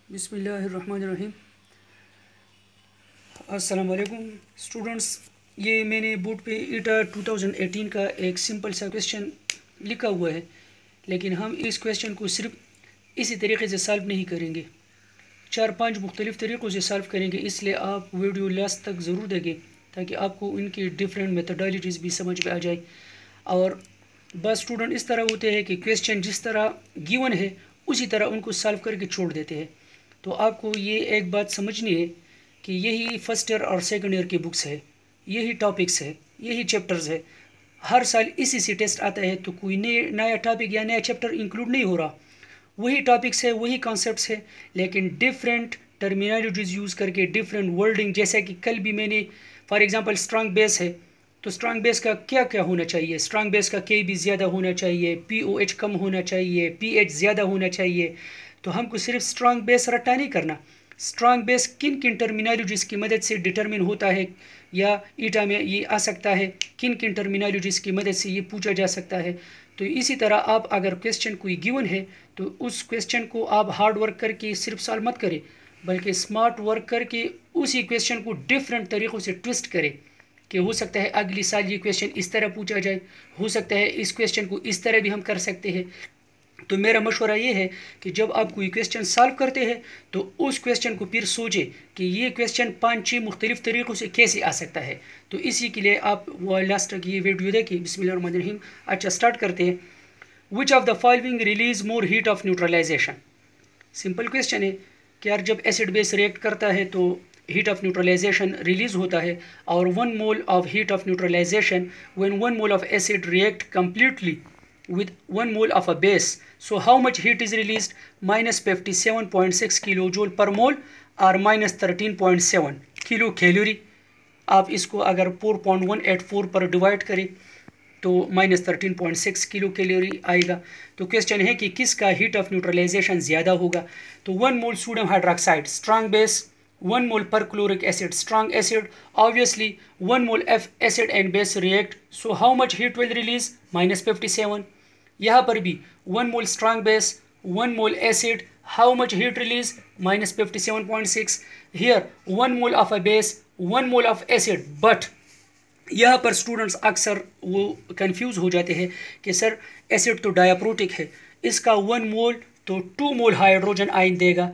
बिस्मिल्लाहिर्रहमानिर्रहीम। अस्सलाम वालेकुम स्टूडेंट्स। ये मैंने बोर्ड पे ईटा 2018 का एक सिंपल सा क्वेश्चन लिखा हुआ है, लेकिन हम इस क्वेश्चन को सिर्फ इसी तरीके से सॉल्व नहीं करेंगे, 4-5 मुख्तलिफ तरीक़ों से सॉल्व करेंगे। इसलिए आप वीडियो लास्ट तक ज़रूर देखें ताकि आपको इनकी डिफरेंट मेथडोलॉजीज़ भी समझ में आ जाए। और बस स्टूडेंट इस तरह होते हैं कि क्वेश्चन जिस तरह गिवन है उसी तरह उनको सॉल्व करके छोड़ देते हैं। तो आपको ये एक बात समझनी है कि यही फर्स्ट ईयर और सेकंड ईयर की बुक्स है, यही टॉपिक्स है, यही चैप्टर्स है। हर साल इसी से टेस्ट आता है, तो कोई नया टॉपिक या नया चैप्टर इंक्लूड नहीं हो रहा। वही टॉपिक्स है, वही कॉन्सेप्ट्स है, लेकिन डिफरेंट टर्मिनोलॉजीज़ यूज़ करके डिफरेंट वर्डिंग। जैसा कि कल भी मैंने फॉर एग्जांपल स्ट्रॉन्ग बेस है, तो स्ट्रॉन्ग बेस का क्या क्या होना चाहिए। स्ट्रॉन्ग बेस का के भी ज़्यादा होना चाहिए, पीओएच कम होना चाहिए, पीएच ज़्यादा होना चाहिए। तो हमको सिर्फ स्ट्रॉन्ग बेस रट्टा नहीं करना। स्ट्रॉन्ग बेस किन किन टर्मिनोलॉजीज़ की मदद से डिटरमिन होता है, या ईटा में ये आ सकता है, किन किन टर्मिनोलॉजीज़ की मदद से ये पूछा जा सकता है। तो इसी तरह आप अगर क्वेश्चन कोई गिवन है तो उस क्वेश्चन को आप हार्ड वर्क करके सिर्फ सॉल्व मत करें, बल्कि स्मार्ट वर्क करके उसी क्वेश्चन को डिफरेंट तरीक़ों से ट्विस्ट करें कि हो सकता है अगली साल ये क्वेश्चन इस तरह पूछा जाए, हो सकता है इस क्वेश्चन को इस तरह भी हम कर सकते हैं। तो मेरा मशवरा ये है कि जब आप कोई क्वेश्चन सॉल्व करते हैं तो उस क्वेश्चन को फिर सोचें कि ये क्वेश्चन 5-6 मुख्तलिफ तरीक़ों से कैसे आ सकता है। तो इसी के लिए आप वो लास्ट तक ये वीडियो देखिए। बिस्मिल्लाहिर्रहमानिर्रहीम। अच्छा, स्टार्ट करते हैं। Which of the following release more heat of neutralisation. Simple question है कि यार जब एसिड बेस रिएक्ट करता है तो हीट ऑफ न्यूट्रलाइजेशन रिलीज होता है, और 1 mole of heat of neutralisation when 1 mole of acid react completely with 1 mole of a base, so how much heat is released? minus 57.6 kilojoule per mole or minus 13.7 kilo calorie. आप इसको अगर 4.184 पर divide करें तो minus 13.6 kilo calorie आएगा। तो question है कि किसका हीट ऑफ न्यूट्रलाइजेशन ज़्यादा होगा। तो 1 mole sodium hydroxide strong base, 1 mole perchloric acid strong acid, obviously 1 mole of acid and base react, so how much heat will release? minus 57। यहाँ पर भी 1 mole strong base, 1 mole acid, how much heat release? minus 57.6। Here 1 mole of a base, 1 mole of acid. But यहाँ पर students अक्सर वो confuse हो जाते हैं कि सर एसिड तो डायप्रोटिक है, इसका 1 मोल तो 2 मोल हाइड्रोजन आयन देगा।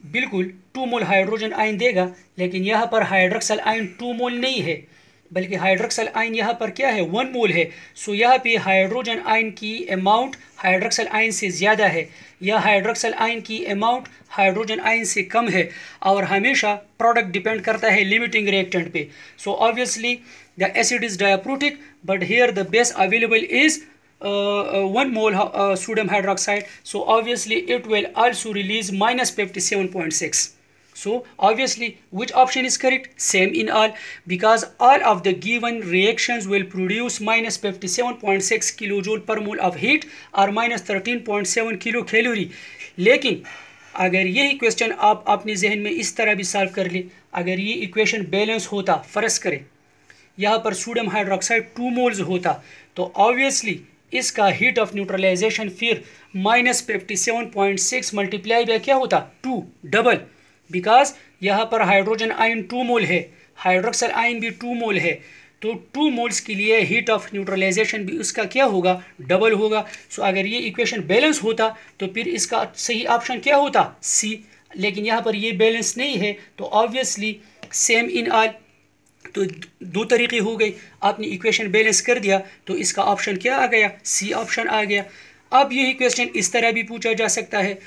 बिल्कुल 2 मोल हाइड्रोजन आयन देगा, लेकिन यहाँ पर हाइड्रोक्सल आयन 2 मोल नहीं है, बल्कि हाइड्रोक्सल आयन यहाँ पर क्या है? 1 मोल है। सो यहाँ पे हाइड्रोजन आयन की अमाउंट हाइड्रोक्सल आयन से ज़्यादा है, या हाइड्रोक्सल आयन की अमाउंट हाइड्रोजन आयन से कम है। और हमेशा प्रोडक्ट डिपेंड करता है लिमिटिंग रिएक्टेंट पे। So obviously the acid is डायप्रोटिक, but here the base available is 1 mole sodium hydroxide, so obviously it will also release minus 57.6. So obviously which option is correct? Same in all, because all of the given reactions will produce minus 57.6 kilojoule per mole of heat or minus 13.7 kilo calorie. लेकिन अगर यही question आप अपने जहन में इस तरह भी सॉल्व कर ले, अगर ये इक्वेशन बैलेंस होता, फर्ज करें यहाँ पर सोडियम हाइड्रोक्साइड 2 मोल्स होता, तो ऑब्वियसली इसका हीट ऑफ न्यूट्रलाइजेशन फिर minus 57.6 मल्टीप्लाई बाय क्या होता? 2 डबल, बिकॉज यहाँ पर हाइड्रोजन आयन 2 मोल है, हाइड्रोक्सल आयन भी 2 मोल है, तो 2 मोल्स के लिए हीट ऑफ न्यूट्रलाइजेशन भी उसका क्या होगा? डबल होगा। सो अगर ये इक्वेशन बैलेंस होता तो फिर इसका सही ऑप्शन क्या होता? सी। लेकिन यहाँ पर ये बैलेंस नहीं है, तो ऑब्वियसली सेम इन ऑल। तो 2 तरीके हो गए, आपने इक्वेशन बैलेंस कर दिया तो इसका ऑप्शन क्या आ गया? सी ऑप्शन आ गया। अब यही क्वेश्चन इस तरह भी पूछा जा सकता है।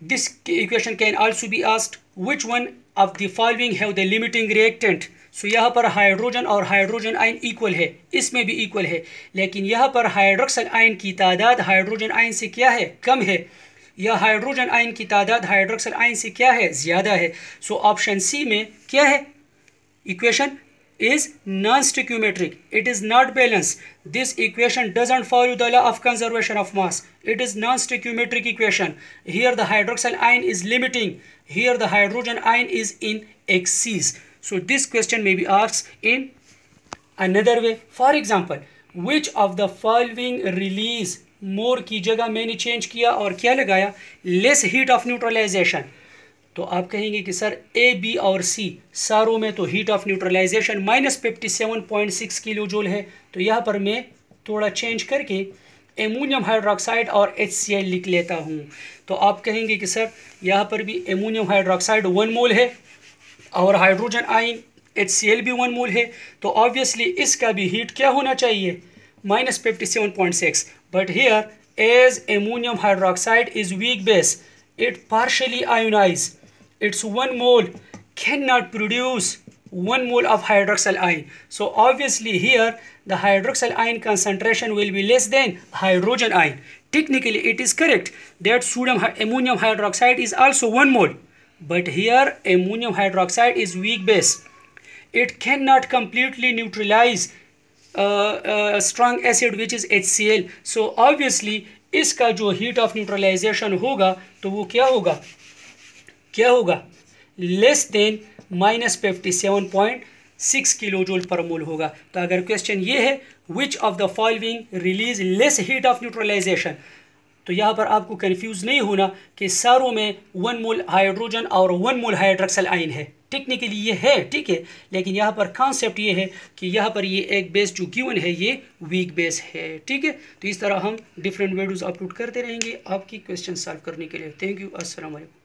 This equation can also be asked which one of the following have the limiting reactant. So यहाँ पर हाइड्रोजन और हाइड्रोजन आयन इक्वल है, इसमें भी इक्वल है, लेकिन यहाँ पर हाइड्रोक्सल आयन की तादाद हाइड्रोजन आयन से क्या है? कम है, या हाइड्रोजन आयन की तादाद हाइड्रोक्सल आयन से क्या है? ज़्यादा है। सो ऑप्शन सी में क्या है? Equation is non-stoichiometric. It is not balanced. This equation doesn't follow the law of conservation of mass. It is non-stoichiometric equation. Here the hydroxyl ion is limiting. Here the hydrogen ion is in excess. So this question may be asked in another way. For example, which of the following release मोर की जगह मैंने change किया और क्या लगाया, less heat of neutralisation. तो आप कहेंगे कि सर ए, बी और सी सारों में तो heat of neutralisation -57.6 kilo joule है। तो यहाँ पर मैं थोड़ा चेंज करके एमोनियम हाइड्रोक्साइड और HCl लिख लेता हूँ। तो आप कहेंगे कि सर यहाँ पर भी एमोनियम हाइड्रोक्साइड 1 मोल है और हाइड्रोजन आयन HCl भी 1 मोल है। तो ऑब्वियसली इसका भी हीट क्या होना चाहिए, -57.6। But here as ammonium hydroxide is weak base, it partially ionize, its 1 mole cannot produce 1 mole of hydroxyl ion. So obviously here the hydroxyl ion concentration will be less than hydrogen ion. Technically it is correct that ammonium hydroxide is also 1 mole, but here ammonium hydroxide is weak base. It cannot completely neutralize strong acid which is HCl. So obviously इसका जो heat of neutralisation होगा तो वो क्या होगा, less than -57.6 kilo joule पर मोल होगा। तो अगर क्वेश्चन ये है which of the following release less heat of neutralisation, तो यहाँ पर आपको कंफ्यूज नहीं होना कि सारों में 1 मोल हाइड्रोजन और 1 मोल हाइड्रोक्सिल आयन है। टेक्निकली ये है, ठीक है, लेकिन यहाँ पर कॉन्सेप्ट ये है कि यहाँ पर ये एक बेस जो गिवन है ये वीक बेस है, ठीक है। तो इस तरह हम डिफरेंट वीडियोस अपलोड करते रहेंगे आपकी क्वेश्चन सॉल्व करने के लिए। थैंक यू, अस्सलाम वालेकुम।